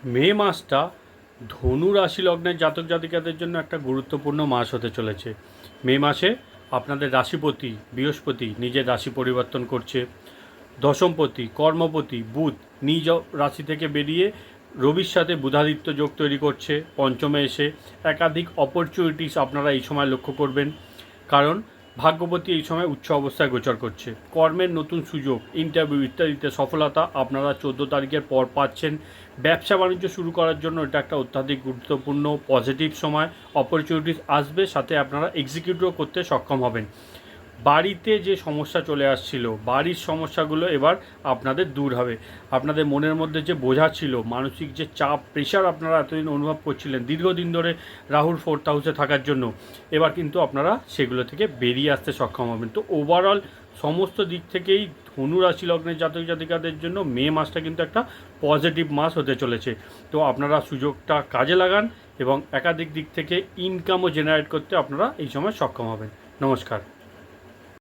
মে মাসটা ধনু রাশি লগ্নের জাতক জাতিকাদের জন্য একটা গুরুত্বপূর্ণ মাস হতে চলেছে। মে মাসে আপনাদের রাশিপতি বৃহস্পতি নিজের রাশি পরিবর্তন করছে। দশমপতি কর্মপতি বুধ নিজ রাশি থেকে বেরিয়ে রবির সাথে বুধাদিত্য যোগ তৈরি করছে পঞ্চমে এসে। একাধিক অপরচুনিটিস আপনারা এই সময় লক্ষ্য করবেন, কারণ ভাগ্যপতি এই সময় উচ্চ অবস্থায় গোচর করছে। কর্মের নতুন সুযোগ, ইন্টারভিউ ইত্যাদিতে সফলতা আপনারা 14 তারিখের পর পাচ্ছেন। ব্যবসা বাণিজ্য শুরু করার জন্য এটা একটা অত্যাধিক গুরুত্বপূর্ণ পজিটিভ সময়। অপরচুনিটিস আসবে, সাথে আপনারা এক্সিকিউটও করতে সক্ষম হবেন। বাড়িতে যে সমস্যা চলে আসছিল, বাড়ির সমস্যাগুলো এবার আপনাদের দূর হবে। আপনাদের মনের মধ্যে যে বোঝা ছিল, মানসিক যে চাপ প্রেশার আপনারা এতদিন অনুভব করছিলেন দীর্ঘদিন ধরে রাহুর 4th হাউসে থাকার জন্য, এবার কিন্তু আপনারা সেগুলো থেকে বেরিয়ে আসতে সক্ষম হবেন। তো ওভারঅল সমস্ত দিক থেকেই ধনু রাশি লগ্নের জাতক জাতিকাদের জন্য মে মাসটা কিন্তু একটা পজিটিভ মাস হতে চলেছে। তো আপনারা সুযোগটা কাজে লাগান এবং একাধিক দিক থেকে ইনকামও জেনারেট করতে আপনারা এই সময় সক্ষম হবেন। নমস্কার।